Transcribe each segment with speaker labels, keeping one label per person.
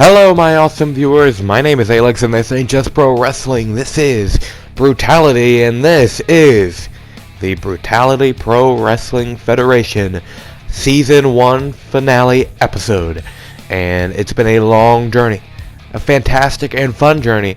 Speaker 1: Hello my awesome viewers, my name is A-Lex and this ain't just pro wrestling, this is Brutality and this is the Brutality Pro Wrestling Federation Season 1 finale episode. And it's been a long journey, a fantastic and fun journey,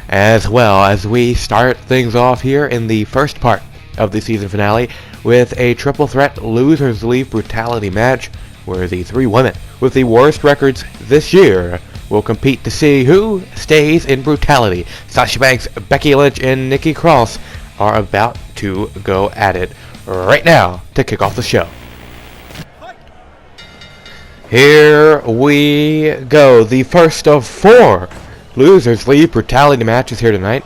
Speaker 1: as well as we start things off here in the first part of the season finale with a triple threat losers leave brutality match where the three women with the worst records this year will compete to see who stays in brutality. Sasha Banks, Becky Lynch, and Nikki Cross are about to go at it right now to kick off the show. Here we go. The first of 4 losers leave brutality matches here tonight.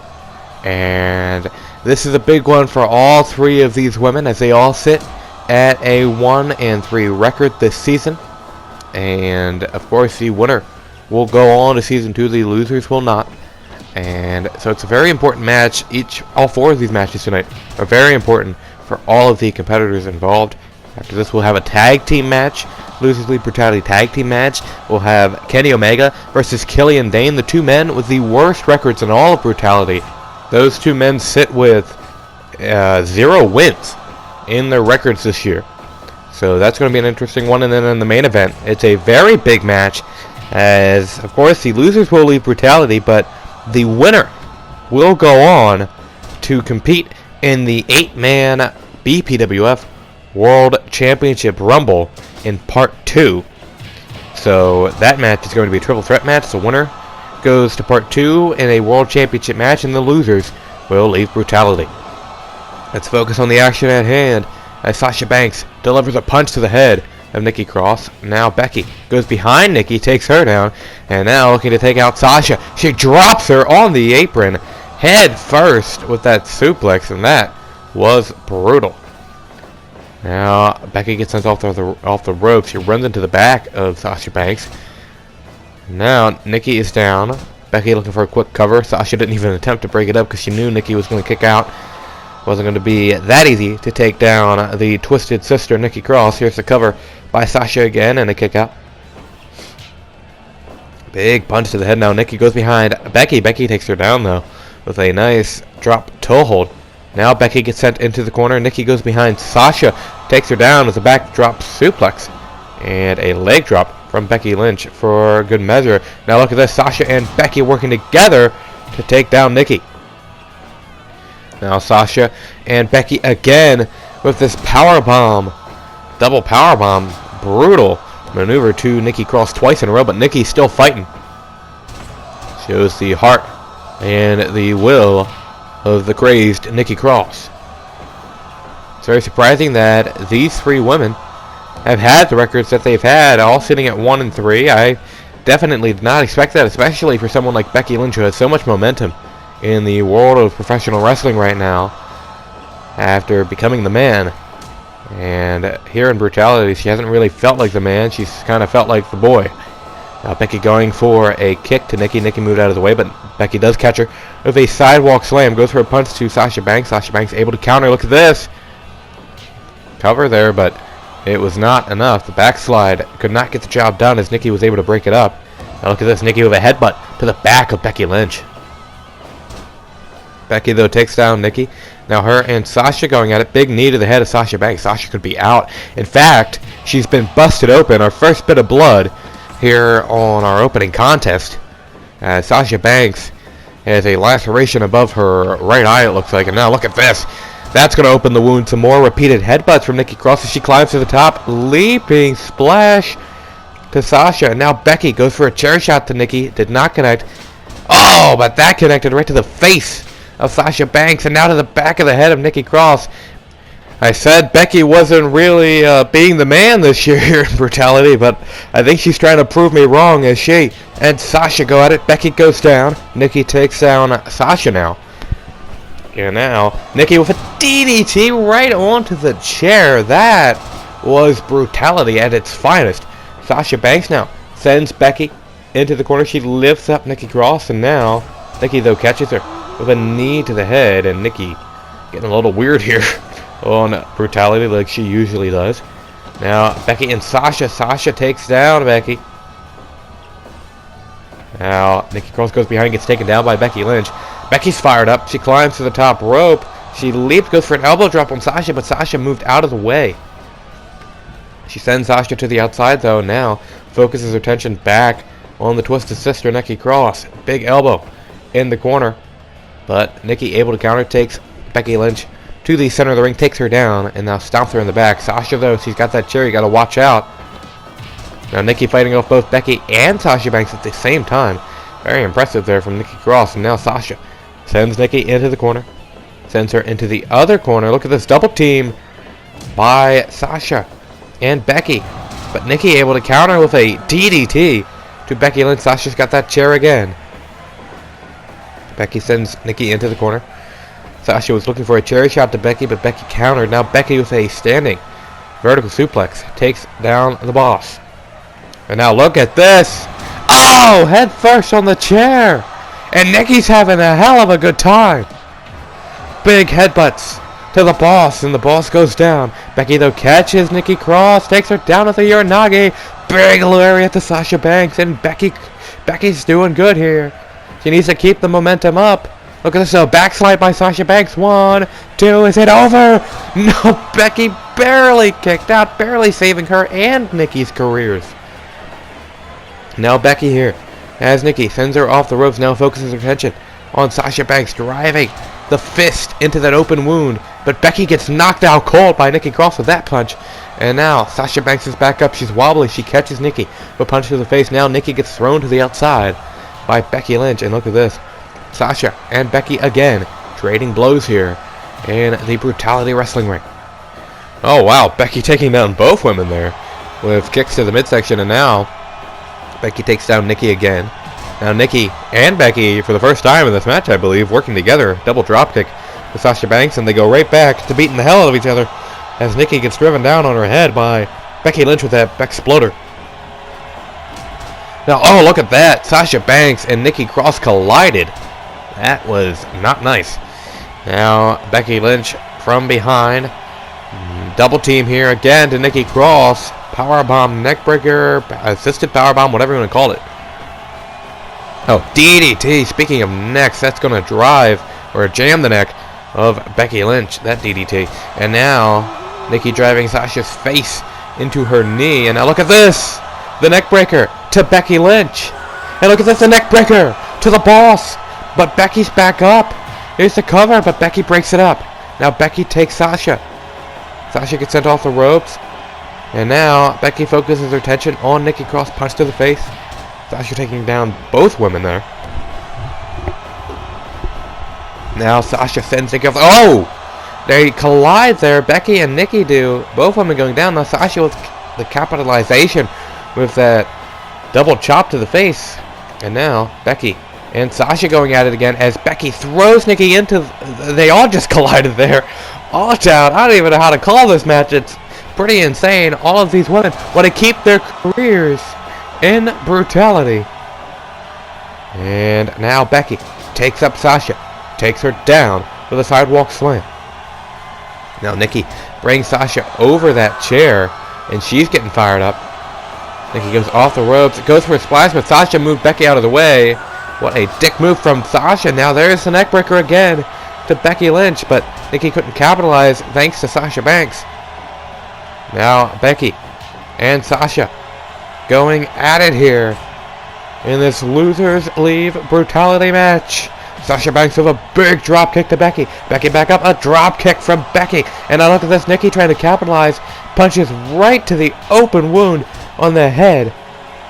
Speaker 1: And this is a big one for all 3 of these women as they all sit at a 1-3 record this season. And of course the winner will go on to season 2, the losers will not. And so it's a very important match. All 4 of these matches tonight are very important for all of the competitors involved. After this we'll have a tag team match, losers leave brutality tag team match. We'll have Kenny Omega versus Killian Dane, the 2 men with the worst records in all of brutality. Those 2 men sit with 0 wins in their records this year. So that's going to be an interesting one. And then in the main event, it's a very big match as, of course, the losers will leave brutality, but the winner will go on to compete in the 8-man BPWF World Championship Rumble in Part 2. So that match is going to be a triple threat match. The winner goes to Part 2 in a World Championship match, and the losers will leave brutality. Let's focus on the action at hand as Sasha Banks delivers a punch to the head of Nikki Cross. Now Becky goes behind Nikki, takes her down, and now looking to take out Sasha. She drops her on the apron head first with that suplex, and that was brutal. Now Becky gets sent off the ropes. She runs into the back of Sasha Banks. Now Nikki is down. Becky looking for a quick cover. Sasha didn't even attempt to break it up because she knew Nikki was going to kick out. Wasn't going to be that easy to take down the Twisted Sister, Nikki Cross. Here's the cover by Sasha again and a kick out. Big punch to the head now. Nikki goes behind Becky. Becky takes her down, though, with a nice drop toe hold. Now Becky gets sent into the corner. Nikki goes behind Sasha, takes her down with a backdrop suplex and a leg drop from Becky Lynch for good measure. Now look at this. Sasha and Becky working together to take down Nikki. Now Sasha and Becky again with this power bomb, double power bomb, brutal maneuver to Nikki Cross twice in a row, but Nikki's still fighting. Shows the heart and the will of the crazed Nikki Cross. It's very surprising that these 3 women have had the records that they've had, all sitting at 1-3. I definitely did not expect that, especially for someone like Becky Lynch who has so much momentum in the world of professional wrestling right now after becoming the man. And here in brutality, she hasn't really felt like the man. She's kind of felt like the boy. Now Becky going for a kick to Nikki. Nikki moved out of the way, but Becky does catch her with a sidewalk slam. Goes for a punch to Sasha Banks. Sasha Banks able to counter. Look at this. Cover there, but it was not enough. The backslide could not get the job done as Nikki was able to break it up. Now look at this. Nikki with a headbutt to the back of Becky Lynch. Becky, though, takes down Nikki. Now her and Sasha going at it. Big knee to the head of Sasha Banks. Sasha could be out. In fact, she's been busted open. Our first bit of blood here on our opening contest. Sasha Banks has a laceration above her right eye, it looks like. And now look at this. That's going to open the wound. Some more repeated headbutts from Nikki Cross as she climbs to the top. Leaping splash to Sasha. And now Becky goes for a chair shot to Nikki. Did not connect. Oh, but that connected right to the face of Sasha Banks, and now to the back of the head of Nikki Cross. I said Becky wasn't really being the man this year here in brutality, but I think she's trying to prove me wrong as she and Sasha go at it. Becky goes down. Nikki takes down Sasha now. And now Nikki with a DDT right onto the chair. That was brutality at its finest. Sasha Banks now sends Becky into the corner. She lifts up Nikki Cross, and now Nikki, though, catches her with a knee to the head, and Nikki getting a little weird here on brutality like she usually does. Now Becky and Sasha. Sasha takes down Becky. Now, Nikki Cross goes behind and gets taken down by Becky Lynch. Becky's fired up. She climbs to the top rope. She leaps, goes for an elbow drop on Sasha, but Sasha moved out of the way. She sends Sasha to the outside, though. Now, focuses her attention back on the Twisted Sister, Nikki Cross. Big elbow in the corner. But Nikki, able to counter, takes Becky Lynch to the center of the ring, takes her down, and now stomps her in the back. Sasha, though, she's got that chair. You got to watch out. Now, Nikki fighting off both Becky and Sasha Banks at the same time. Very impressive there from Nikki Cross. And now Sasha sends Nikki into the corner. Sends her into the other corner. Look at this double team by Sasha and Becky. But Nikki able to counter with a DDT to Becky Lynch. Sasha's got that chair again. Becky sends Nikki into the corner. Sasha was looking for a cherry shot to Becky, but Becky countered. Now Becky with a standing vertical suplex takes down the boss. And now look at this. Oh, head first on the chair. And Nikki's having a hell of a good time. Big headbutts to the boss, and the boss goes down. Becky, though, catches Nikki Cross, takes her down with a Uranage. Big lariat to Sasha Banks, and Becky's doing good here. She needs to keep the momentum up. Look at this, a backslide by Sasha Banks. 1, 2, is it over? No, Becky barely kicked out, barely saving her and Nikki's careers. Now Becky here, as Nikki sends her off the ropes, now focuses her attention on Sasha Banks, driving the fist into that open wound. But Becky gets knocked out cold by Nikki Cross with that punch. And now Sasha Banks is back up. She's wobbly. She catches Nikki with a punch to the face. Now Nikki gets thrown to the outside by Becky Lynch. And look at this. Sasha and Becky again trading blows here in the Brutality Wrestling ring. Oh, wow. Becky taking down both women there with kicks to the midsection. And now Becky takes down Nikki again. Now Nikki and Becky, for the first time in this match, I believe, working together. Double dropkick with Sasha Banks, and they go right back to beating the hell out of each other as Nikki gets driven down on her head by Becky Lynch with that exploder. Now, oh, look at that. Sasha Banks and Nikki Cross collided. That was not nice. Now, Becky Lynch from behind. Double team here again to Nikki Cross. Powerbomb, neckbreaker, assisted powerbomb, whatever you want to call it. Oh, DDT. Speaking of necks, that's going to drive or jam the neck of Becky Lynch. That DDT. And now, Nikki driving Sasha's face into her knee. And now look at this. The neckbreaker to Becky Lynch. And look at this, the neckbreaker to the boss. But Becky's back up. Here's the cover, but Becky breaks it up. Now Becky takes Sasha. Sasha gets sent off the ropes. And now Becky focuses her attention on Nikki Cross, punch to the face. Sasha taking down both women there. Now Sasha sends Nikki off. Oh! They collide there. Becky and Nikki do. Both women going down. Now Sasha with the capitalization with that double chop to the face. And now Becky and Sasha going at it again as Becky throws Nikki into... They all just collided there. All down. I don't even know how to call this match. It's pretty insane. All of these women want to keep their careers in brutality. And now Becky takes up Sasha. Takes her down with a sidewalk slam. Now Nikki brings Sasha over that chair. And she's getting fired up. Nikki goes off the ropes. Goes for a splash, but Sasha moved Becky out of the way. What a dick move from Sasha. Now there's the neckbreaker again to Becky Lynch. But Nikki couldn't capitalize thanks to Sasha Banks. Now Becky and Sasha going at it here in this Losers Leave Brutality match. Sasha Banks with a big drop kick to Becky. Becky back up, a drop kick from Becky. And now look at this, Nikki trying to capitalize. Punches right to the open wound on the head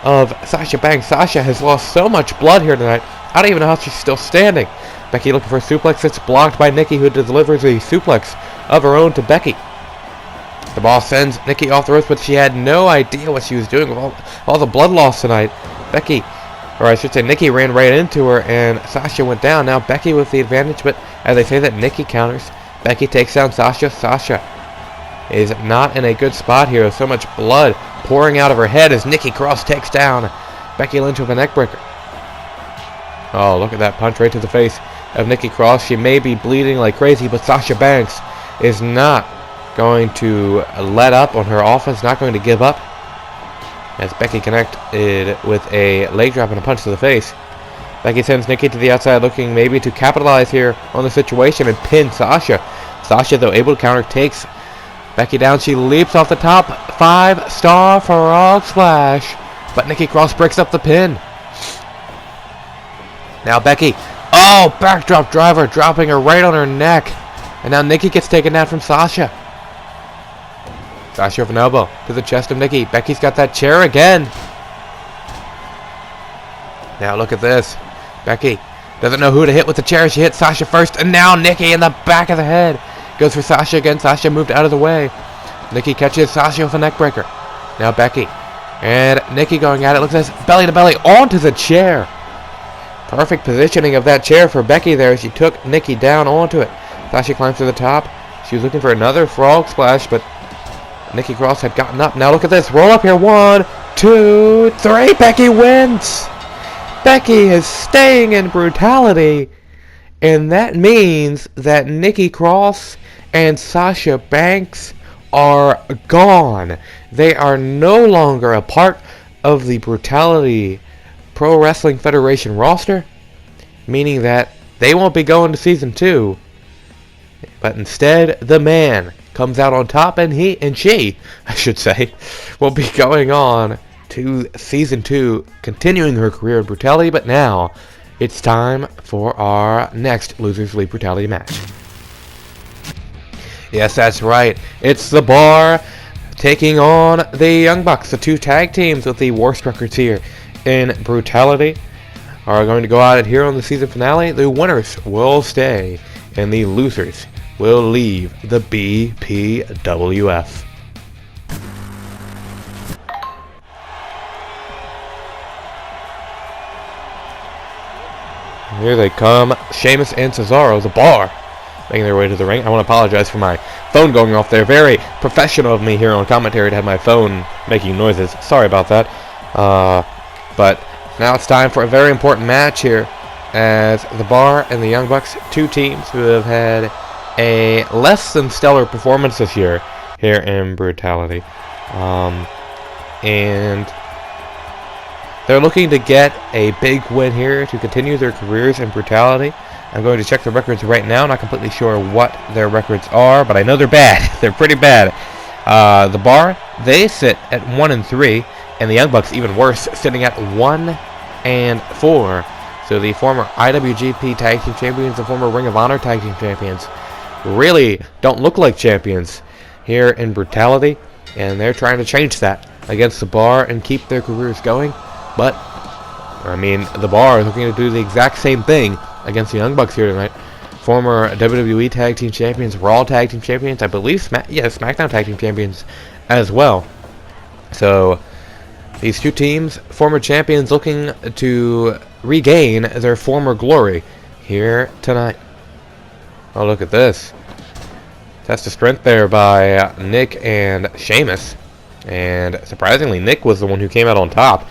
Speaker 1: of Sasha Banks. Sasha has lost so much blood here tonight. I don't even know how she's still standing. Becky looking for a suplex. It's blocked by Nikki, who delivers a suplex of her own to Becky. The boss sends Nikki off the ropes, but she had no idea what she was doing with all the blood loss tonight. Becky, or I should say Nikki, ran right into her, and Sasha went down. Now Becky with the advantage, but as they say that Nikki counters, Becky takes down Sasha. Sasha is not in a good spot here. So much blood pouring out of her head as Nikki Cross takes down Becky Lynch with a neckbreaker. Oh, look at that punch right to the face of Nikki Cross. She may be bleeding like crazy, but Sasha Banks is not going to let up on her offense, not going to give up. as Becky connected with a leg drop and a punch to the face. Becky sends Nikki to the outside, looking maybe to capitalize here on the situation and pin Sasha. Sasha, though, able to counter, takes Becky down. She leaps off the top. 5-star frog splash. But Nikki Cross breaks up the pin. Now Becky. Oh, backdrop driver, dropping her right on her neck. And now Nikki gets taken down from Sasha. Sasha with an elbow to the chest of Nikki. Becky's got that chair again. Now look at this. Becky doesn't know who to hit with the chair. She hits Sasha first, and now Nikki in the back of the head. Goes for Sasha again. Sasha moved out of the way. Nikki catches Sasha with a neck breaker. Now Becky. And Nikki going at it. Looks at this, belly to belly onto the chair. Perfect positioning of that chair for Becky there. She took Nikki down onto it. Sasha climbs to the top. She was looking for another frog splash, but Nikki Cross had gotten up. Now look at this. Roll up here. 1, 2, 3. Becky wins. Becky is staying in Brutality, and that means that Nikki Cross and Sasha Banks are gone. They are no longer a part of the Brutality Pro Wrestling Federation roster, meaning that they won't be going to Season 2, but instead the man comes out on top, and she, I should say, will be going on to Season 2, continuing her career in Brutality. But now it's time for our next Losers League Brutality match. Yes, that's right. It's the Bar taking on the Young Bucks. The two tag teams with the worst records here in Brutality are going to go at it here on the season finale. The winners will stay, and the losers will leave the BPWF. Here they come, Sheamus and Cesaro, the Bar, making their way to the ring. I want to apologize for my phone going off there. Very professional of me here on commentary to have my phone making noises. Sorry about that. But now it's time for a very important match here, as the Bar and the Young Bucks, two teams who have had a less than stellar performance this year here in Brutality. And they're looking to get a big win here to continue their careers in Brutality. I'm going to check the records right now. Not completely sure what their records are, but I know they're bad. They're pretty bad. The Bar, they sit at 1-3, and the Young Bucks, even worse, sitting at 1-4. So the former IWGP Tag Team Champions, the former Ring of Honor Tag Team Champions, really don't look like champions here in Brutality, and they're trying to change that against the Bar and keep their careers going. But, I mean, the Bar is looking to do the exact same thing against the Young Bucks here tonight. Former WWE Tag Team Champions, Raw Tag Team Champions, I believe SmackDown Tag Team Champions as well. So, these two teams, former champions, looking to regain their former glory here tonight. Oh, look at this. Test of strength there by Nick and Sheamus. And surprisingly, Nick was the one who came out on top.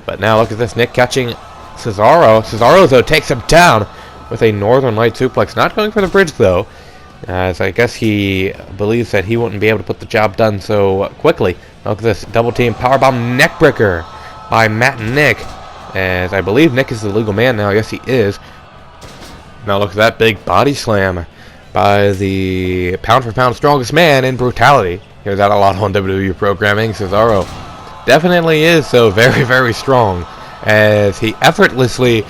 Speaker 1: But now look at this. Nick catching Cesaro. Cesaro, though, takes him down with a Northern Light suplex. Not going for the bridge, though, as I guess he believes that he wouldn't be able to put the job done so quickly. Look at this. Double team powerbomb neckbreaker by Matt and Nick. As I believe Nick is the legal man now. Yes, he is. Now look at that big body slam by the pound-for-pound strongest man in Brutality. Hear that a lot on WWE programming. Cesaro definitely is so very, very strong, as he effortlessly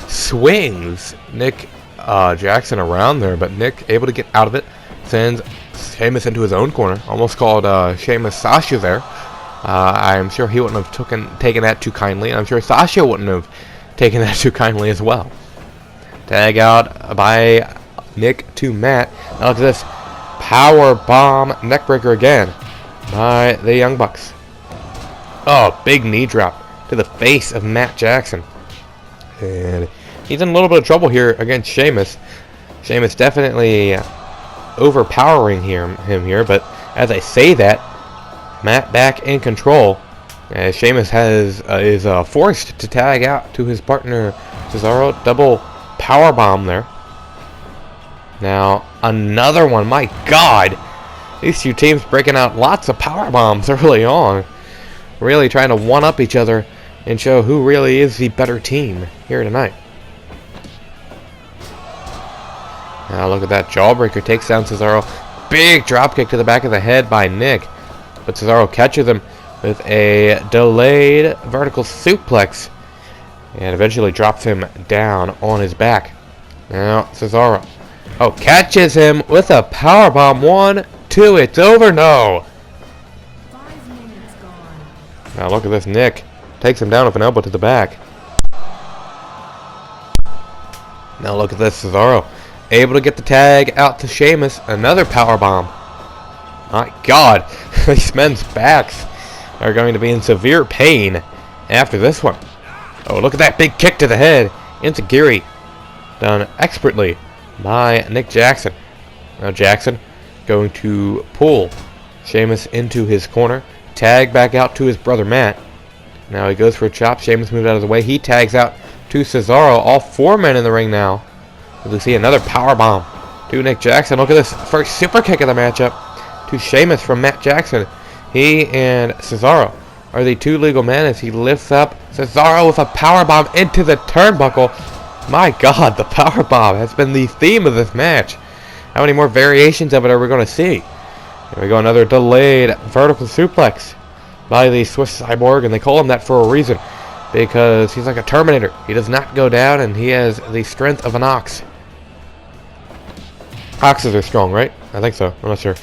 Speaker 1: swings Nick Jackson around there, but Nick able to get out of it, sends Sheamus into his own corner, almost called Sheamus Sasha there. I'm sure he wouldn't have taken that too kindly, and I'm sure Sasha wouldn't have taken that too kindly as well. Tag out by Nick to Matt. Now look at this. Power bomb neckbreaker again by the Young Bucks. Oh, big knee drop to the face of Matt Jackson. And he's in a little bit of trouble here against Sheamus. Sheamus definitely overpowering him here, but as I say that, Matt back in control, as Sheamus is forced to tag out to his partner Cesaro. Double power bomb there. Now another one. My God, these two teams breaking out lots of power bombs early on. really trying to one-up each other and show who really is the better team here tonight. Now look at that. Jawbreaker takes down Cesaro. Big dropkick to the back of the head by Nick. But Cesaro catches him with a delayed vertical suplex. And eventually drops him down on his back. Now Cesaro. Oh, catches him with a powerbomb. 1, 2. It's over. No.
Speaker 2: 5 minutes gone.
Speaker 1: Now look at this. Nick takes him down with an elbow to the back. Now look at this. Cesaro able to get the tag out to Sheamus. Another powerbomb. My God. These men's backs are going to be in severe pain after this one. Oh, look at that big kick to the head. Into Geary. Done expertly by Nick Jackson. Now Jackson going to pull Sheamus into his corner. Tag back out to his brother Matt. Now he goes for a chop. Sheamus moves out of the way. He tags out to Cesaro. All 4 men in the ring now. We see another powerbomb to Nick Jackson. Look at this. First super kick of the matchup to Sheamus from Matt Jackson. He and Cesaro are the 2 legal men as he lifts up Cesaro with a powerbomb into the turnbuckle. My God, the powerbomb has been the theme of this match. How many more variations of it are we going to see? Here we go, another delayed vertical suplex by the Swiss Cyborg, and they call him that for a reason, because he's like a Terminator. He does not go down, and he has the strength of an ox. Oxes are strong, right? I think so. I'm not sure.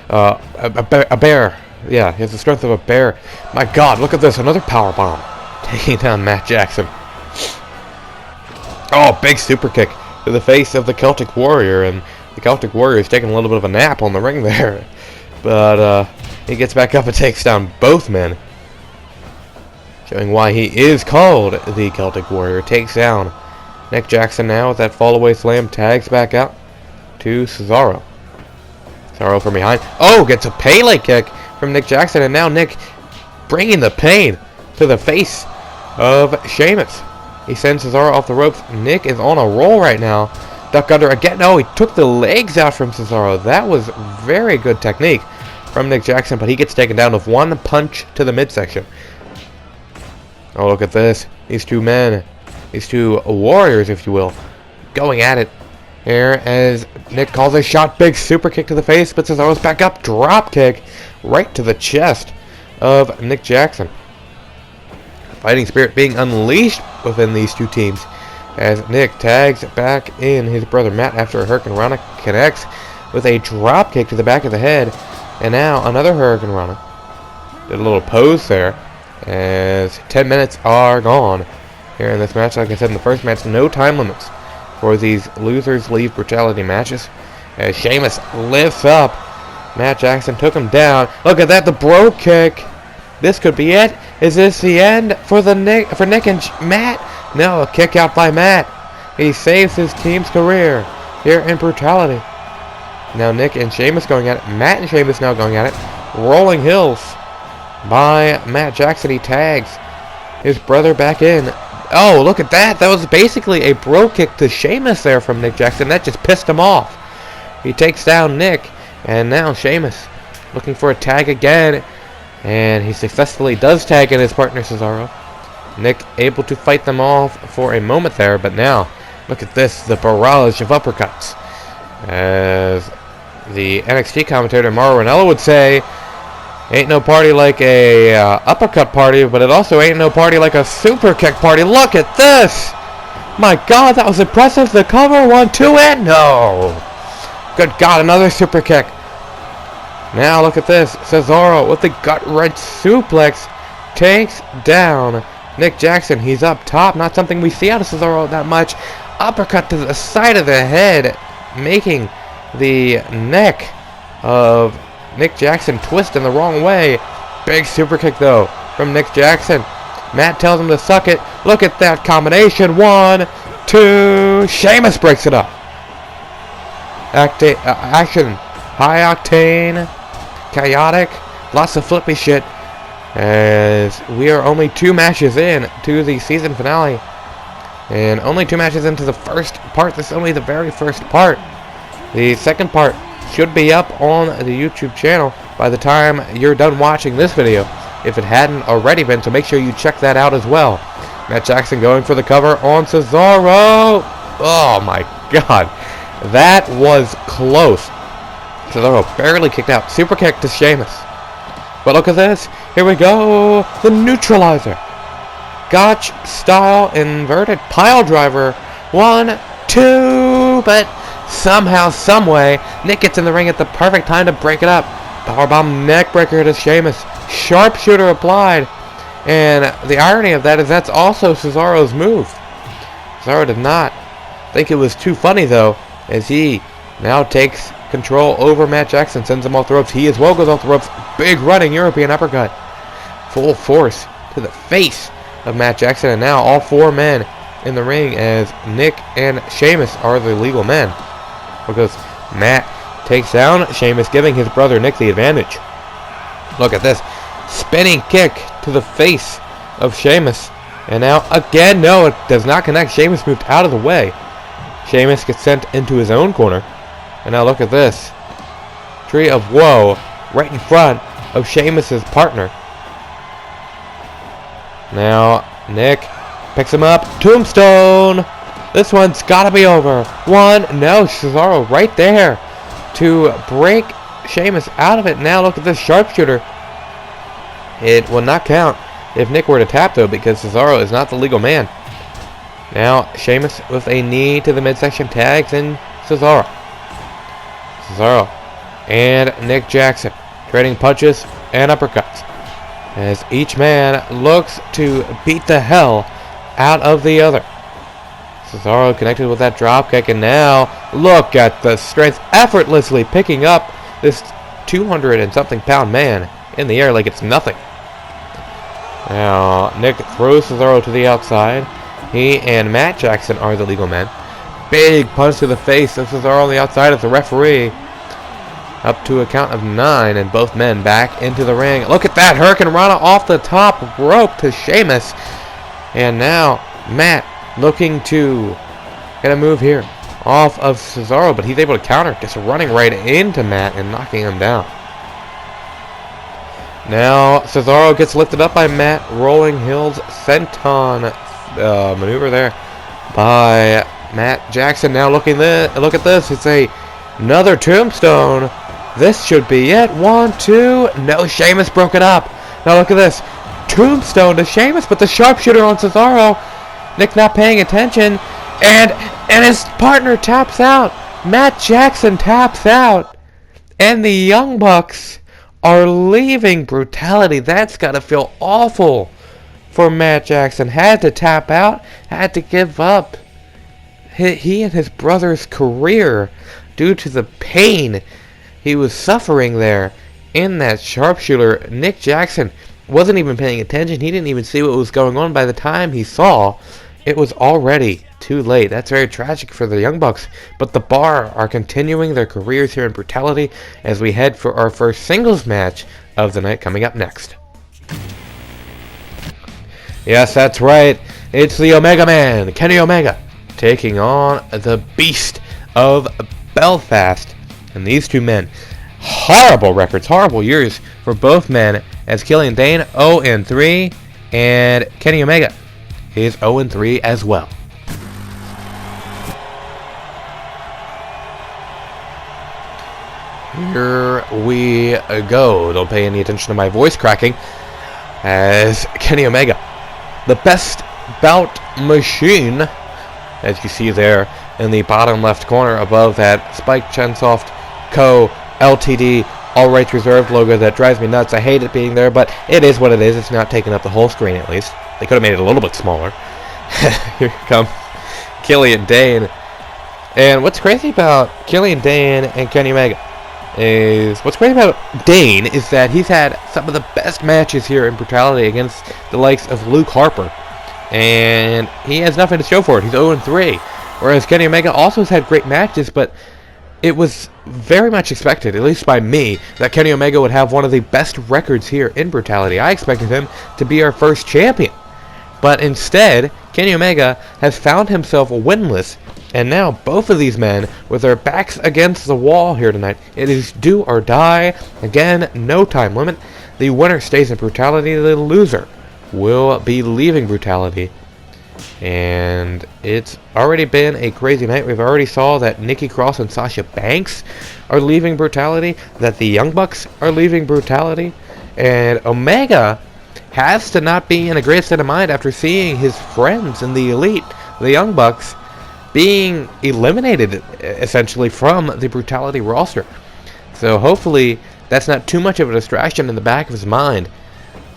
Speaker 1: A bear. Yeah, he has the strength of a bear. My God, look at this. Another powerbomb. Taking down Matt Jackson. Oh, big super kick to the face of the Celtic Warrior. And the Celtic Warrior is taking a little bit of a nap on the ring there. But he gets back up and takes down both men. Showing why he is called the Celtic Warrior. Takes down Nick Jackson now with that fall-away slam. Tags back out to Cesaro. Cesaro from behind. Oh, gets a Pele kick from Nick Jackson. And now Nick bringing the pain to the face of Sheamus. He sends Cesaro off the ropes. Nick is on a roll right now. Duck under again. No, he took the legs out from Cesaro. That was very good technique from Nick Jackson. But he gets taken down with 1 punch to the midsection. Oh, look at this. These 2 men. These 2 warriors, if you will. Going at it. Here as Nick calls a shot. Big super kick to the face. But Cesaro's back up. Drop kick right to the chest of Nick Jackson. Fighting spirit being unleashed within these 2 teams. As Nick tags back in his brother Matt after a Hurricane Rana connects with a drop kick to the back of the head. And now another Hurricane Rana. Did a little pose there. As 10 minutes are gone here in this match. Like I said in the first match, no time limits for these losers leave brutality matches. As Sheamus lifts up Matt Jackson, took him down. Look at that, the bro kick. This could be it. Is this the end for Nick and Matt? No, a kick out by Matt. He saves his team's career here in brutality. Now Nick and Sheamus going at it. Matt and Sheamus now going at it. Rolling hills by Matt Jackson. He tags his brother back in. Oh, look at that. That was basically a bro kick to Sheamus there from Nick Jackson. That just pissed him off. He takes down Nick. And now Sheamus looking for a tag again. And he successfully does tag in his partner Cesaro. Nick able to fight them off for a moment there. But now, look at this. The barrage of uppercuts. As the NXT commentator Mauro Ranallo would say, ain't no party like a uppercut party, but it also ain't no party like a super kick party. Look at this! My God, that was impressive. The cover, 1, 2, and no! Good God, another super kick. Now look at this. Cesaro with the gut-wrench suplex takes down Nick Jackson. He's up top. Not something we see out of Cesaro that much. Uppercut to the side of the head, making the neck of Nick Jackson twist in the wrong way. Big super kick though from Nick Jackson. Matt tells him to suck it. Look at that combination. 1, 2. Sheamus breaks it up. Action. High octane. Chaotic. Lots of flippy shit. As we are only 2 matches in to the season finale. And only 2 matches into the first part. This is only the very first part. The second part should be up on the YouTube channel by the time you're done watching this video. if it hadn't already been, so make sure you check that out as well. Matt Jackson going for the cover on Cesaro. Oh my god. That was close. Cesaro barely kicked out. Super kick to Sheamus. But look at this. Here we go. The neutralizer. Gotch style inverted pile driver. 1, 2. But somehow, someway, Nick gets in the ring at the perfect time to break it up. Powerbomb neckbreaker to Sheamus. Sharpshooter applied. And the irony of that is that's also Cesaro's move. Cesaro did not think it was too funny, though, as he now takes control over Matt Jackson, sends him off the ropes. He as well goes off the ropes. Big running European uppercut. Full force to the face of Matt Jackson. And now all 4 men in the ring as Nick and Sheamus are the legal men. Because Matt takes down Sheamus, giving his brother Nick the advantage. Look at this. Spinning kick to the face of Sheamus. And now again, no, it does not connect. Sheamus moved out of the way. Sheamus gets sent into his own corner. And now look at this. Tree of Woe right in front of Sheamus's partner. Now Nick picks him up. Tombstone. This one's gotta be over. 1. No, Cesaro right there to break Sheamus out of it. Now look at this sharpshooter. It will not count if Nick were to tap, though, because Cesaro is not the legal man. Now Sheamus with a knee to the midsection tags in Cesaro. Cesaro and Nick Jackson trading punches and uppercuts as each man looks to beat the hell out of the other. Cesaro connected with that drop kick, and now look at the strength, effortlessly picking up this 200 and something pound man in the air like it's nothing. Now Nick throws Cesaro to the outside. He and Matt Jackson are the legal men. Big punch to the face of Cesaro on the outside as the referee. Up to a count of 9, and both men back into the ring. Look at that Hurricane Rana off the top rope to Sheamus. And now Matt looking to get a move here off of Cesaro, but he's able to counter, just running right into Matt and knocking him down. Now Cesaro gets lifted up by Matt. Rolling Hills Senton maneuver there by Matt Jackson. Now look at this. It's another tombstone. This should be it. 1, 2. No, Sheamus broke it up. Now look at this. Tombstone to Sheamus, but the sharpshooter on Cesaro. Nick not paying attention. And his partner taps out. Matt Jackson taps out. And the Young Bucks are leaving Brutality. That's got to feel awful for Matt Jackson. Had to tap out. Had to give up he and his brother's career due to the pain he was suffering there in that sharpshooter. Nick Jackson wasn't even paying attention. He didn't even see what was going on. By the time he saw, it was already too late. That's very tragic for the Young Bucks. But the Bar are continuing their careers here in Brutality as we head for our first singles match of the night coming up next. Yes, that's right. It's the Omega Man, Kenny Omega, taking on the Beast of Belfast. And these two men, horrible records, horrible years for both men, as Killian Dane 0-3 and Kenny Omega is 0-3 as well. Here we go. Don't pay any attention to my voice cracking as Kenny Omega, the best bout machine, as you see there in the bottom left corner above that Spike Chensoft Co. Ltd. All rights reserved logo that drives me nuts. I hate it being there, but it is what it is. It's not taking up the whole screen, at least. They could have made it a little bit smaller. Here comes Killian Dane. And what's crazy about Killian Dane and Kenny Omega is that he's had some of the best matches here in Brutality against the likes of Luke Harper. And he has nothing to show for it. He's 0-3. Whereas Kenny Omega also has had great matches, but it was very much expected, at least by me, that Kenny Omega would have one of the best records here in Brutality. I expected him to be our first champion. But instead, Kenny Omega has found himself winless. And now both of these men, with their backs against the wall here tonight, it is do or die. Again, no time limit. the winner stays in Brutality. The loser will be leaving Brutality. And it's already been a crazy night. We've already saw that Nikki Cross and Sasha Banks are leaving Brutality, that the Young Bucks are leaving Brutality, and Omega has to not be in a great state of mind after seeing his friends in the Elite, the Young Bucks, being eliminated essentially from the Brutality roster. So hopefully that's not too much of a distraction in the back of his mind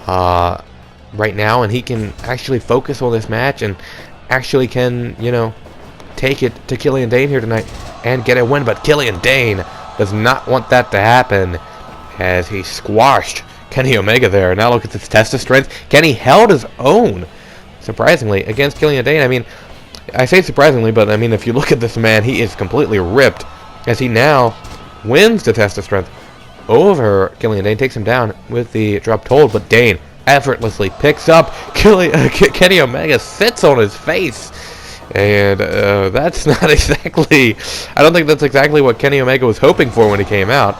Speaker 1: right now, and he can actually focus on this match and actually can, you know, take it to Killian Dane here tonight and get a win. But Killian Dane does not want that to happen as he squashed Kenny Omega there. Now look at this test of strength. Kenny held his own, surprisingly, against Killian Dane. I mean, I say surprisingly, but I mean, if you look at this man, he is completely ripped as he now wins the test of strength over Killian Dane, takes him down with the dropped hold, but Dane effortlessly picks up Kenny Omega, sits on his face, and that's not exactly, I don't think that's exactly what Kenny Omega was hoping for when he came out.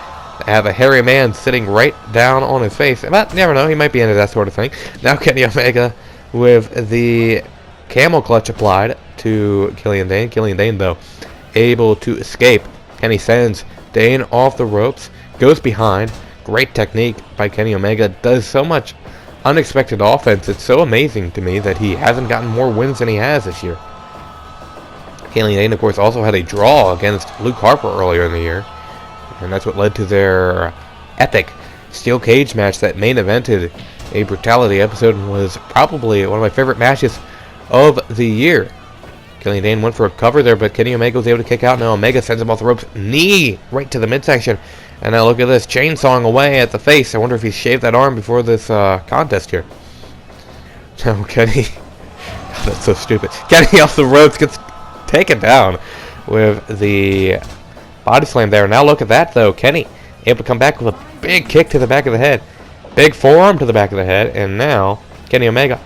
Speaker 1: Have a hairy man sitting right down on his face. But never know, he might be into that sort of thing. Now Kenny Omega with the camel clutch applied to Killian Dane. Killian Dane, though, able to escape. Kenny sends Dane off the ropes, goes behind. Great technique by Kenny Omega. Does so much unexpected offense. It's so amazing to me that he hasn't gotten more wins than he has this year. Killian Dane, of course, also had a draw against Luke Harper earlier in the year. And that's what led to their epic steel cage match that main evented a Brutality episode and was probably one of my favorite matches of the year. Killian Dane went for a cover there, but Kenny Omega was able to kick out. Now Omega sends him off the ropes, knee right to the midsection. And now look at this, chainsawing away at the face. I wonder if he shaved that arm before this contest here. No, Kenny. God, that's so stupid. Kenny off the ropes gets taken down with the body slam there. Now look at that, though. Kenny able to come back with a big kick to the back of the head. Big forearm to the back of the head. And now Kenny Omega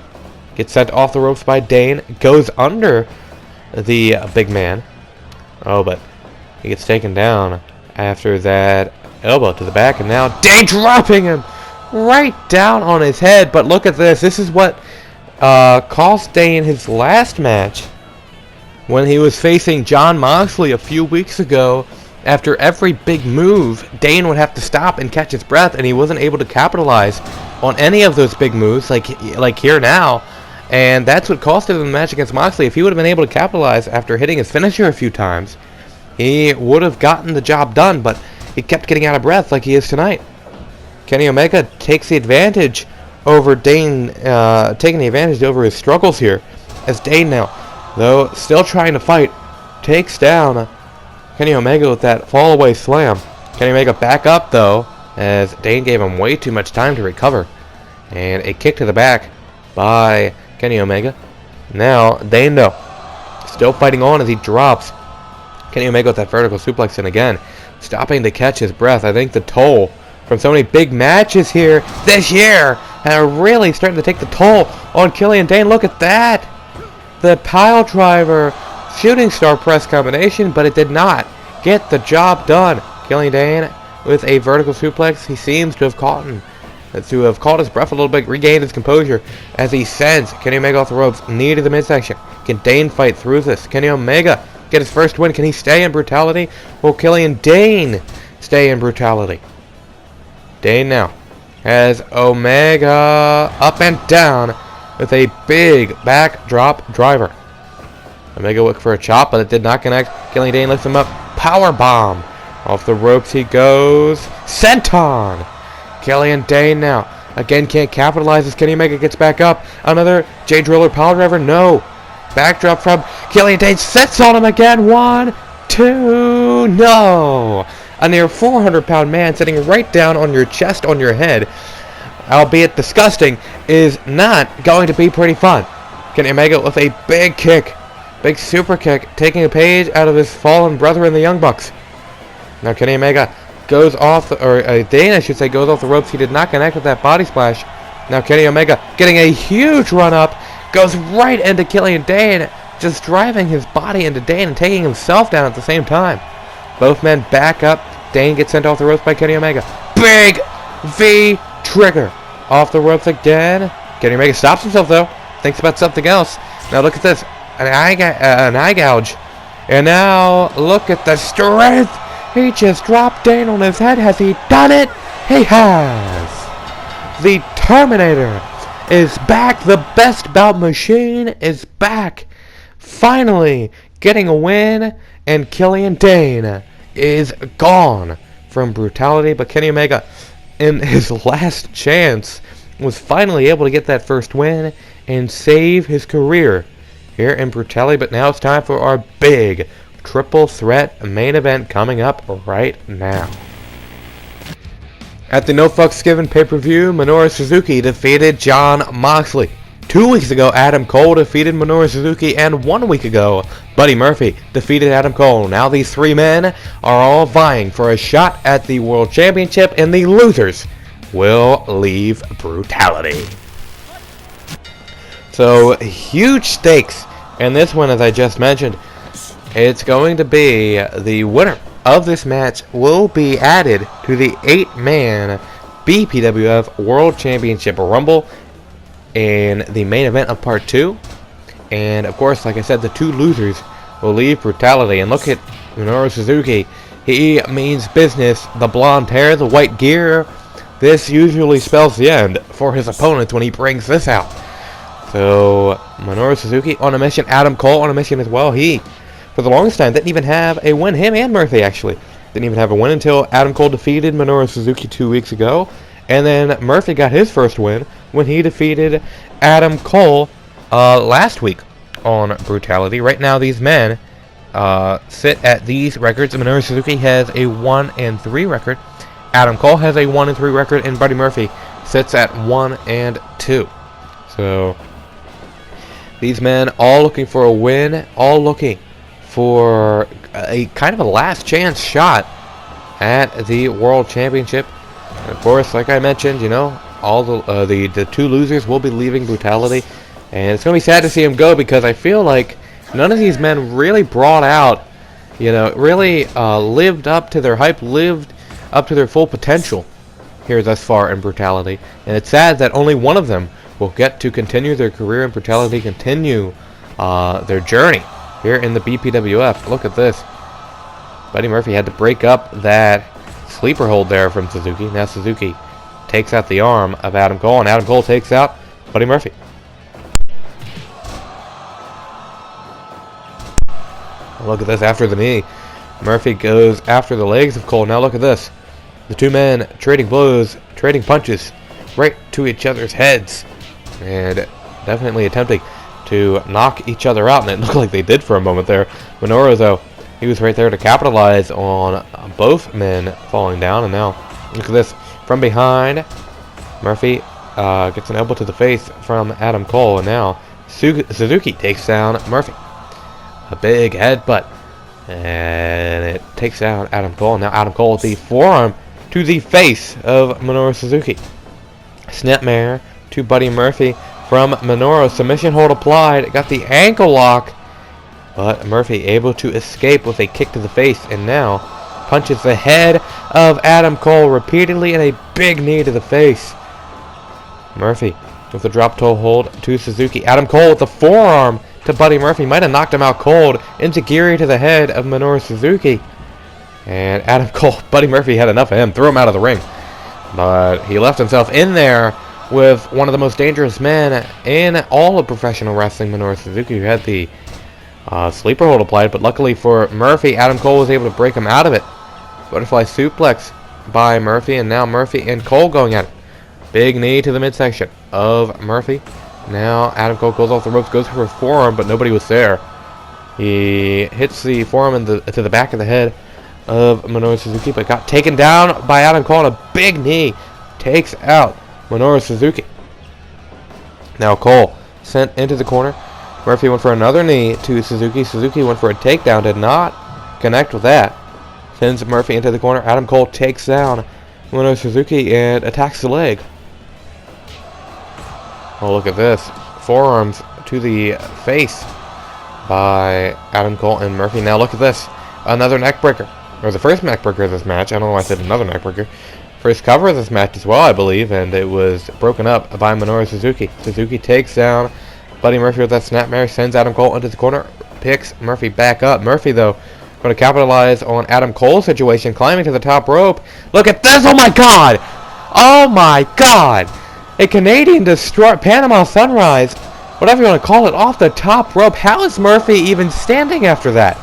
Speaker 1: gets sent off the ropes by Dane. Goes under the big man. Oh, but he gets taken down after that elbow to the back. And now Dane dropping him right down on his head. But look at this. This is what cost Dane his last match when he was facing Jon Moxley a few weeks ago. After every big move, Dane would have to stop and catch his breath, and he wasn't able to capitalize on any of those big moves, like here now. And that's what cost him the match against Moxley. If he would have been able to capitalize after hitting his finisher a few times, he would have gotten the job done, but he kept getting out of breath like he is tonight. Kenny Omega takes the advantage over Dane, taking the advantage over his struggles here, as Dane now, though still trying to fight, takes down Kenny Omega with that fall away slam. Kenny Omega back up, though, as Dane gave him way too much time to recover. And a kick to the back by Kenny Omega. Now, Dane, though, still fighting on as he drops Kenny Omega with that vertical suplex, and again, stopping to catch his breath. I think the toll from so many big matches here this year are really starting to take the toll on Killian Dane. Look at that! The pile driver shooting star press combination, but it did not get the job done. Killian Dane with a vertical suplex. He seems to have caught his breath a little bit, regained his composure as he sends Kenny Omega off the ropes, knee to the midsection. Can Dane fight through this? Kenny Omega get his first win. Can he stay in Brutality? Will Killian Dane stay in Brutality? Dane now has Omega up and down with a big backdrop driver. Omega looked for a chop, but it did not connect. Killian Dane lifts him up. Power bomb. Off the ropes he goes. Senton. Killian Dane now. Again can't capitalize as Kenny Omega gets back up. Another J Driller power driver. No. Backdrop from Killian Dane. Sets on him again. 1, 2. No. A near 400-pound man sitting right down on your chest, on your head, albeit disgusting, is not going to be pretty fun. Kenny Omega with a big kick. Big super kick, taking a page out of his fallen brother in the Young Bucks. Now Kenny Omega goes off, Dane, I should say, goes off the ropes. He did not connect with that body splash. Now Kenny Omega getting a huge run up, goes right into Killian Dane, just driving his body into Dane and taking himself down at the same time. Both men back up. Dane gets sent off the ropes by Kenny Omega. Big V trigger off the ropes again. Kenny Omega stops himself though. Thinks about something else. Now look at this. An eye gouge. And now look at the strength. He just dropped Dane on his head. Has he done it? He has. The Terminator is back. The best bout machine is back. Finally getting a win. And Killian Dane is gone from Brutality. But Kenny Omega, in his last chance, was finally able to get that first win and save his career here in Brutality. But now it's time for our big triple threat main event coming up right now. At the No Fucks Given pay-per-view, Minoru Suzuki defeated Jon Moxley. 2 weeks ago, Adam Cole defeated Minoru Suzuki, and 1 week ago, Buddy Murphy defeated Adam Cole. Now these three men are all vying for a shot at the World Championship, and the losers will leave Brutality. So, huge stakes in this one, as I just mentioned. It's going to be the winner of this match will be added to the 8-man BPWF World Championship Rumble in the main event of Part 2. And, of course, like I said, the two losers will leave Brutality. And look at Minoru Suzuki. He means business. The blonde hair, the white gear. This usually spells the end for his opponents when he brings this out. So, Minoru Suzuki on a mission. Adam Cole on a mission as well. He, for the longest time, didn't even have a win. Him and Murphy, actually. Didn't even have a win until Adam Cole defeated Minoru Suzuki 2 weeks ago. And then Murphy got his first win when he defeated Adam Cole last week on Brutality. Right now, these men sit at these records. Minoru Suzuki has a 1-3 record. Adam Cole has a 1-3 record, and Buddy Murphy sits at 1-2. So these men all looking for a win, all looking for a kind of a last chance shot at the World Championship. And of course, like I mentioned, you know, all the two losers will be leaving Brutality, and it's gonna be sad to see them go because I feel like none of these men really brought out, you know, really lived up to their hype, lived up to their full potential here thus far in Brutality. And it's sad that only one of them will get to continue their career in Brutality, continue their journey here in the BPWF. Look at this. Buddy Murphy had to break up that sleeper hold there from Suzuki. Now Suzuki takes out the arm of Adam Cole, and Adam Cole takes out Buddy Murphy. Look at this after the knee. Murphy goes after the legs of Cole. Now look at this. The two men trading blows, trading punches right to each other's heads. And definitely attempting to knock each other out. And it looked like they did for a moment there. Minoru, though, he was right there to capitalize on both men falling down. And now, look at this. From behind, Murphy gets an elbow to the face from Adam Cole. And now, Suzuki takes down Murphy. A big headbutt. And it takes out Adam Cole. Now Adam Cole with the forearm to the face of Minoru Suzuki. Snapmare to Buddy Murphy from Minoru. Submission hold applied. Got the ankle lock. But Murphy able to escape with a kick to the face. And now punches the head of Adam Cole repeatedly and a big knee to the face. Murphy with a drop toe hold to Suzuki. Adam Cole with the forearm to Buddy Murphy. Might have knocked him out cold. Enziguri to the head of Minoru Suzuki. And Adam Cole, Buddy Murphy had enough of him. Threw him out of the ring. But he left himself in there with one of the most dangerous men in all of professional wrestling, Minoru Suzuki, who had the sleeper hold applied. But luckily for Murphy, Adam Cole was able to break him out of it. Butterfly suplex by Murphy. And now Murphy and Cole going at it. Big knee to the midsection of Murphy. Now Adam Cole goes off the ropes, goes for a forearm, but nobody was there. He hits the forearm to the back of the head of Minoru Suzuki, but got taken down by Adam Cole, and a big knee takes out Minoru Suzuki. Now Cole sent into the corner. Murphy went for another knee to Suzuki. Suzuki went for a takedown, did not connect with that. Sends Murphy into the corner. Adam Cole takes down Minoru Suzuki and attacks the leg. Oh, look at this. Forearms to the face by Adam Cole and Murphy. Now look at this. Another neck breaker. Or the first neck breaker of this match. I don't know why I said another neck breaker. first cover of this match as well, I believe, and it was broken up by Minoru Suzuki. Suzuki takes down Buddy Murphy with that snapmare, sends Adam Cole into the corner, picks Murphy back up. Murphy, though, going to capitalize on Adam Cole's situation, climbing to the top rope. Look at this! Oh my God! Oh my God! A Canadian destroyer, Panama Sunrise, whatever you want to call it, off the top rope. How is Murphy even standing after that?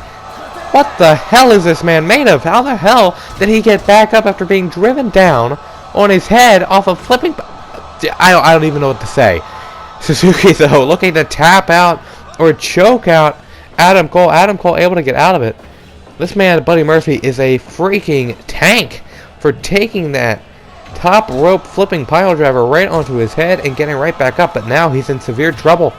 Speaker 1: What the hell is this man made of? How the hell did he get back up after being driven down on his head off of flipping? I don't even know what to say. Suzuki, though, looking to tap out or choke out Adam Cole. Adam Cole able to get out of it. This man, Buddy Murphy, is a freaking tank for taking that top rope flipping pile driver right onto his head and getting right back up. But now he's in severe trouble.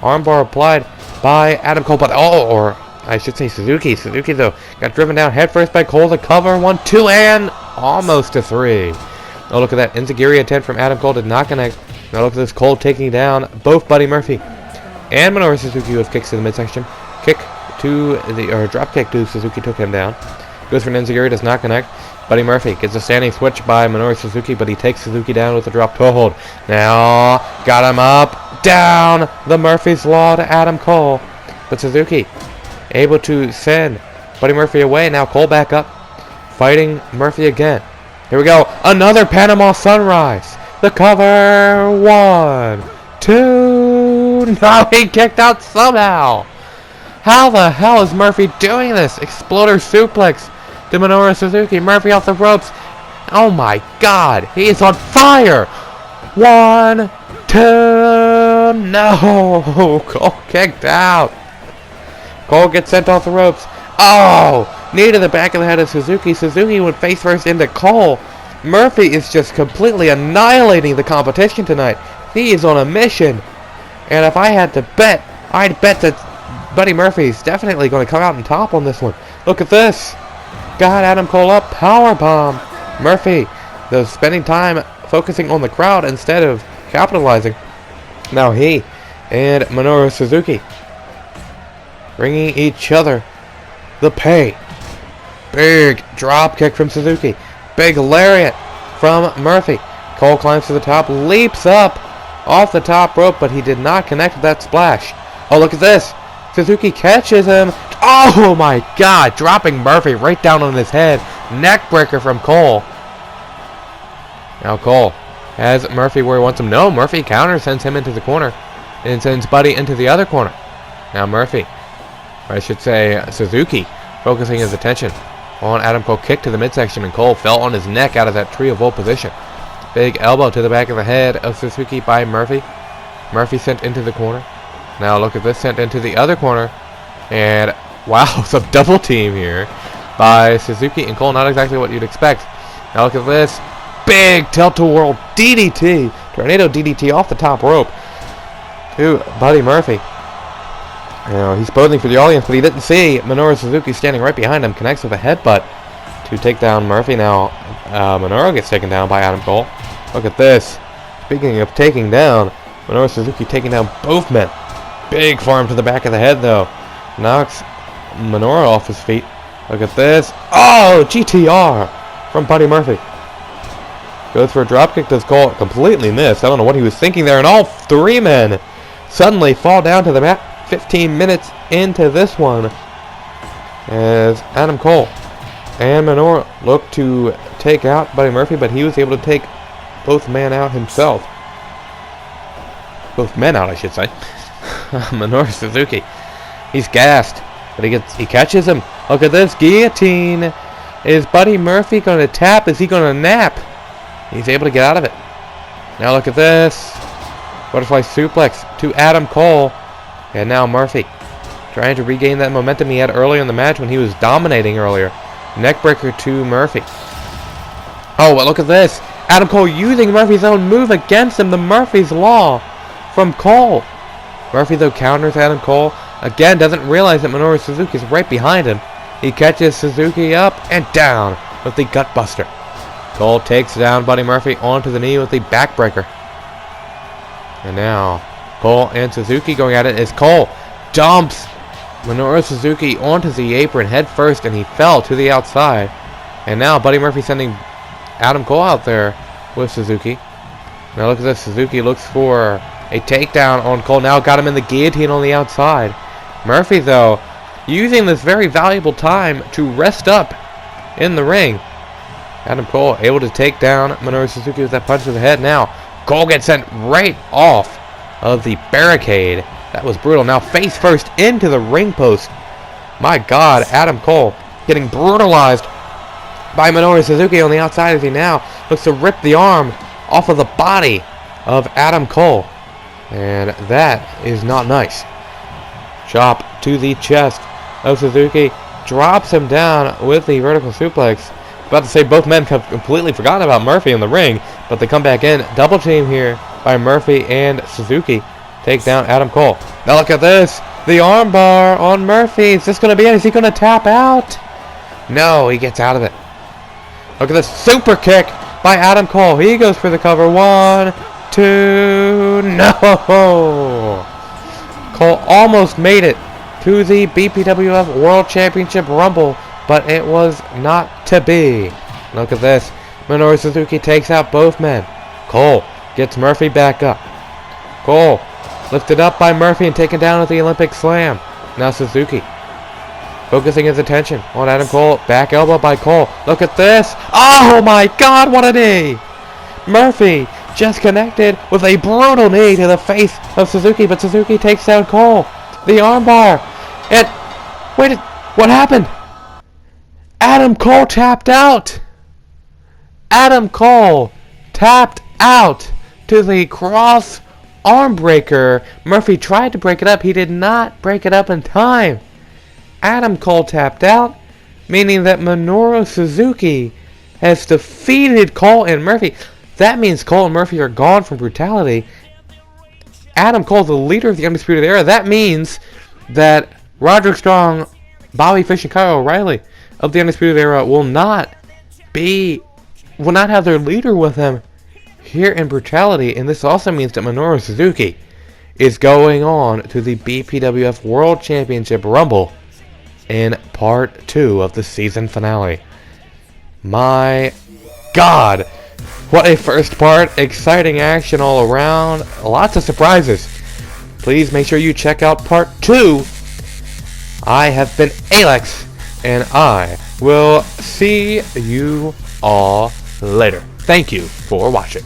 Speaker 1: Armbar applied by Adam Cole, but or I should say Suzuki. Suzuki, though, got driven down headfirst by Cole to cover 1, 2, and almost a 3. Oh, look at that. Enziguri attempt from Adam Cole did not connect. Now look at this. Cole taking down both Buddy Murphy and Minoru Suzuki with kicks to the midsection. Kick to the, drop kick to Suzuki took him down. Goes for an Enziguri, does not connect. Buddy Murphy gets a standing switch by Minoru Suzuki, but he takes Suzuki down with a drop toe hold. Now, got him up, down, the Murphy's Law to Adam Cole. But Suzuki able to send Buddy Murphy away. Now Cole back up, fighting Murphy again. Here we go, another Panama Sunrise. The cover, 1, 2, no, he kicked out somehow. How the hell is Murphy doing this? Exploder suplex to Minoru Suzuki. Murphy off the ropes. Oh my God, he is on fire. 1, 2, no, Cole kicked out. Cole gets sent off the ropes. Oh, knee to the back of the head of Suzuki. Suzuki went face first into Cole. Murphy is just completely annihilating the competition tonight. He is on a mission. And if I had to bet, I'd bet that Buddy Murphy's definitely going to come out on top on this one. Look at this. Got Adam Cole up. Powerbomb. Murphy, though, spending time focusing on the crowd instead of capitalizing. Now he and Minoru Suzuki bringing each other the pain. Big drop kick from Suzuki. Big lariat from Murphy. Cole climbs to the top, leaps up off the top rope, but he did not connect with that splash. Oh, look at this. Suzuki catches him. Oh my God, dropping Murphy right down on his head. Neck breaker from Cole. Now Cole has Murphy where he wants him. No, Murphy counter sends him into the corner and sends Buddy into the other corner. Now Murphy, or I should say Suzuki, focusing his attention on Adam Cole. Kick to the midsection, and Cole fell on his neck out of that tree of woe position. Big elbow to the back of the head of Suzuki by Murphy. Murphy sent into the corner. Now look at this, sent into the other corner. And wow, some double team here by Suzuki and Cole. Not exactly what you'd expect. Now look at this. Big tilt-a-whirl DDT. Tornado DDT off the top rope to Buddy Murphy. Now he's posing for the audience, but he didn't see Minoru Suzuki standing right behind him. Connects with a headbutt to take down Murphy. Now Minoru gets taken down by Adam Cole. Look at this. Speaking of taking down, Minoru Suzuki taking down both men. Big forearm to the back of the head, though. Knocks Minoru off his feet. Look at this. Oh, GTR from Buddy Murphy. Goes for a dropkick. Does Cole completely miss. I don't know what he was thinking there. And all three men suddenly fall down to the mat. 15 minutes into this one, as Adam Cole and Minoru look to take out Buddy Murphy, but he was able to take both men out himself. Both men out, I should say. Minoru Suzuki, he's gassed, but he catches him. Look at this guillotine. Is Buddy Murphy going to tap? Is he going to nap? He's able to get out of it. Now look at this butterfly suplex to Adam Cole. And now Murphy trying to regain that momentum he had earlier in the match when he was dominating earlier. Neckbreaker to Murphy. Oh, well, look at this. Adam Cole using Murphy's own move against him. The Murphy's Law from Cole. Murphy, though, counters Adam Cole. Again, doesn't realize that Minoru Suzuki is right behind him. He catches Suzuki up and down with the Gutbuster. Cole takes down Buddy Murphy onto the knee with the backbreaker. And now Cole and Suzuki going at it as Cole dumps Minoru Suzuki onto the apron head first, and he fell to the outside. And now Buddy Murphy sending Adam Cole out there with Suzuki. Now look at this. Suzuki looks for a takedown on Cole. Now got him in the guillotine on the outside. Murphy, though, using this very valuable time to rest up in the ring. Adam Cole able to take down Minoru Suzuki with that punch to the head. Now Cole gets sent right off of the barricade. That was brutal. Now face first into the ring post. My God, Adam Cole getting brutalized by Minoru Suzuki on the outside as he now looks to rip the arm off of the body of Adam Cole. And that is not nice. Chop to the chest of Suzuki. Drops him down with the vertical suplex. About to say both men have completely forgotten about Murphy in the ring, but they come back in. Double team here by Murphy and Suzuki. Take down Adam Cole. Now look at this. The armbar on Murphy. Is this going to be it? Is he going to tap out? No, he gets out of it. Look at this super kick by Adam Cole. He goes for the cover. 1, 2, no! Cole almost made it to the BPWF World Championship Rumble, but it was not to be. Look at this. Minoru Suzuki takes out both men. Cole gets Murphy back up. Cole lifted up by Murphy and taken down with the Olympic Slam. Now Suzuki focusing his attention on Adam Cole. Back elbow by Cole. Look at this. Oh my God, what a knee! Murphy just connected with a brutal knee to the face of Suzuki, but Suzuki takes down Cole. The armbar. And wait, what happened? Adam Cole tapped out. Adam Cole tapped out to the cross arm breaker. Murphy tried to break it up. He did not break it up in time. Adam Cole tapped out, meaning that Minoru Suzuki has defeated Cole and Murphy. That means Cole and Murphy are gone from Brutality. Adam Cole, the leader of the Undisputed Era. That means that Roderick Strong, Bobby Fish, and Kyle O'Reilly of the Undisputed Era will not have their leader with them here in Brutality. And this also means that Minoru Suzuki is going on to the BPWF World Championship Rumble in part 2 of the season finale. My God, what a first part. Exciting action all around. Lots of surprises. Please make sure you check out part 2. I have been A-Lex, and I will see you all later. Thank you for watching.